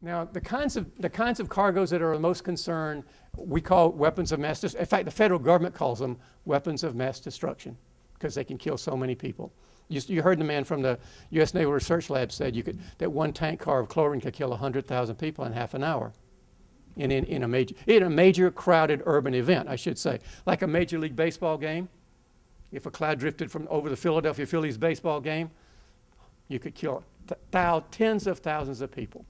Now, the kinds of cargoes that are of most concern, we call weapons of mass destruction. In fact, the federal government calls them weapons of mass destruction because they can kill so many people. You heard the man from the U.S. Naval Research Lab said that one tank car of chlorine could kill 100,000 people in half an hour in a major crowded urban event, I should say. Like a Major League Baseball game. If a cloud drifted from over the Philadelphia Phillies baseball game, you could kill tens of thousands of people.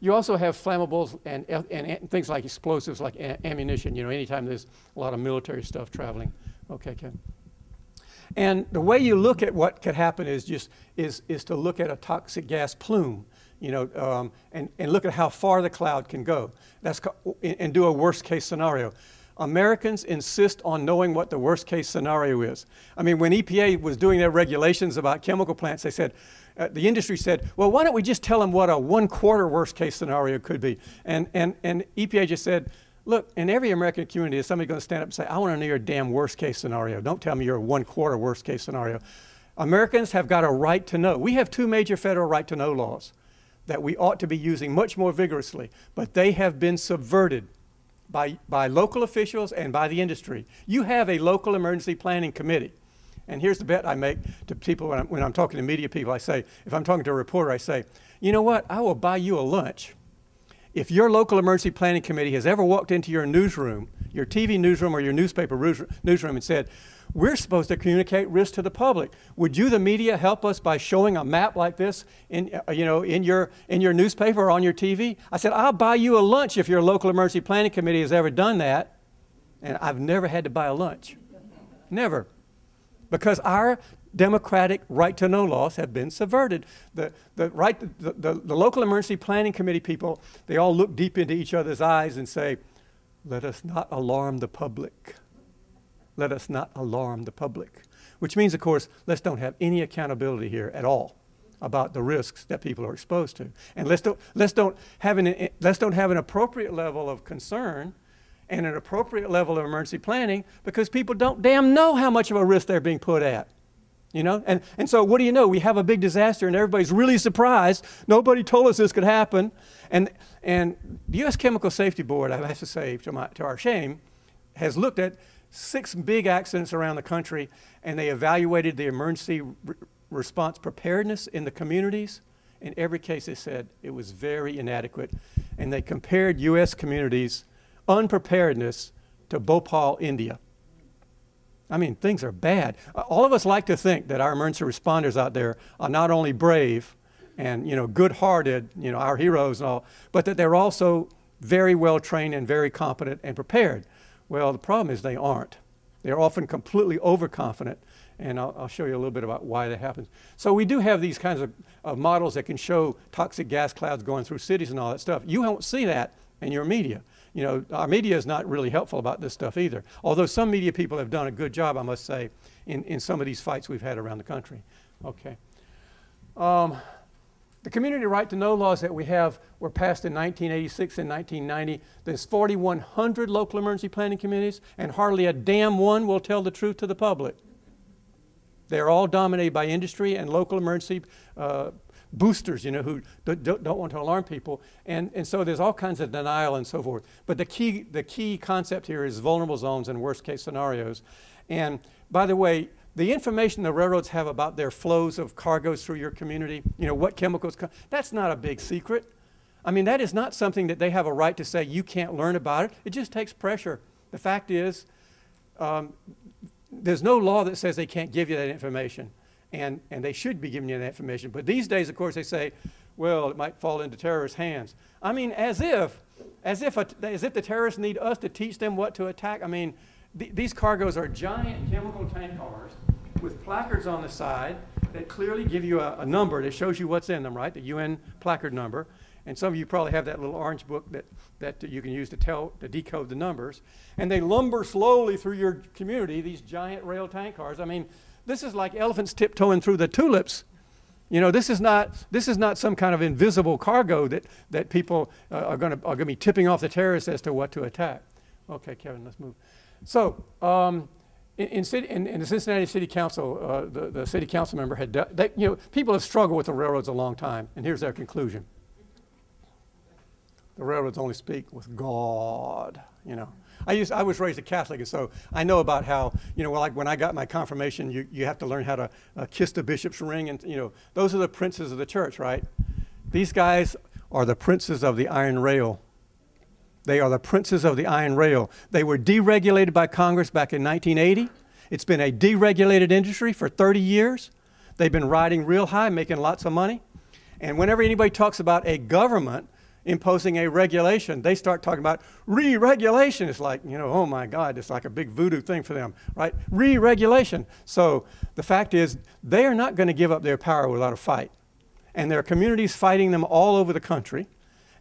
You also have flammables and things like explosives, like ammunition. You know, anytime there's a lot of military stuff traveling. Okay, Ken. And the way you look at what could happen is to look at a toxic gas plume, you know, and look at how far the cloud can go. And do a worst case scenario. Americans insist on knowing what the worst case scenario is. I mean, when EPA was doing their regulations about chemical plants, they said, the industry said, well, why don't we just tell them what a 1/4 worst case scenario could be? And EPA just said, look, in every American community, is somebody going to stand up and say, I want to know your damn worst case scenario. Don't tell me your 1/4 worst case scenario. Americans have got a right to know. We have 2 major federal right to know laws that we ought to be using much more vigorously, but they have been subverted by local officials and by the industry. You have a local emergency planning committee. And here's the bet I make to people when I'm talking to media people. I say, if I'm talking to a reporter, I say, you know what, I will buy you a lunch if your local emergency planning committee has ever walked into your newsroom, your TV newsroom or your newspaper newsroom and said, we're supposed to communicate risk to the public. Would you, the media, help us by showing a map like this in your newspaper or on your TV? I said, I'll buy you a lunch if your local emergency planning committee has ever done that. And I've never had to buy a lunch. Never. Because our democratic right-to-know laws have been subverted. The local emergency planning committee people, they all look deep into each other's eyes and say, let us not alarm the public. Let us not alarm the public. Which means, of course, let's don't have any accountability here at all about the risks that people are exposed to. And let's don't have an appropriate level of concern and an appropriate level of emergency planning because people don't damn know how much of a risk they're being put at. You know? And so what do you know? We have a big disaster and everybody's really surprised. Nobody told us this could happen. And the U.S. Chemical Safety Board, I have to say, to our shame, has looked at 6 big accidents around the country, and they evaluated the emergency response preparedness in the communities. In every case, they said it was very inadequate. And they compared U.S. communities' unpreparedness to Bhopal, India. I mean, things are bad. All of us like to think that our emergency responders out there are not only brave and, you know, good-hearted, you know, our heroes and all, but that they're also very well trained and very competent and prepared. Well, the problem is they aren't. They're often completely overconfident, and I'll show you a little bit about why that happens. So we do have these kinds of models that can show toxic gas clouds going through cities and all that stuff. You won't see that in your media. You know, our media is not really helpful about this stuff either, although some media people have done a good job, I must say, in some of these fights we've had around the country. Okay. The community right to know laws that we have were passed in 1986 and 1990. There's 4,100 local emergency planning committees, and hardly a damn one will tell the truth to the public. They're all dominated by industry and local emergency boosters, you know, who don't want to alarm people. And so there's all kinds of denial and so forth. But the key concept here is vulnerable zones and worst case scenarios. And by the way, the information the railroads have about their flows of cargoes through your community, you know, what chemicals come, that's not a big secret. I mean, that is not something that they have a right to say you can't learn about it. It just takes pressure. The fact is, there's no law that says they can't give you that information. And they should be giving you that information. But these days, of course, they say, well, it might fall into terrorist hands. I mean, as if the terrorists need us to teach them what to attack. I mean, these cargoes are giant chemical tank cars with placards on the side that clearly give you a number that shows you what's in them, right? The UN placard number. And some of you probably have that little orange book that you can use to decode the numbers. And they lumber slowly through your community, these giant rail tank cars. I mean, this is like elephants tiptoeing through the tulips. You know, this is not some kind of invisible cargo that people are going to be tipping off the terrorists as to what to attack. Okay, Kevin, let's move. So in the Cincinnati City Council, the city council member had, you know, people have struggled with the railroads a long time, and here's their conclusion. The railroads only speak with God, you know. I was raised a Catholic, and so I know about how, you know, like when I got my confirmation, you have to learn how to kiss the bishop's ring, and, you know, those are the princes of the church, right? These guys are the princes of the iron rail. They are the princes of the iron rail. They were deregulated by Congress back in 1980. It's been a deregulated industry for 30 years. They've been riding real high, making lots of money. And whenever anybody talks about a government imposing a regulation, they start talking about re-regulation. It's like, you know, oh my God, it's like a big voodoo thing for them, right? Re-regulation. So the fact is, they are not going to give up their power without a fight. And there are communities fighting them all over the country.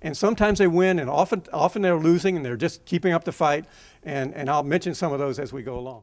And sometimes they win, and often they're losing, and they're just keeping up the fight. And I'll mention some of those as we go along.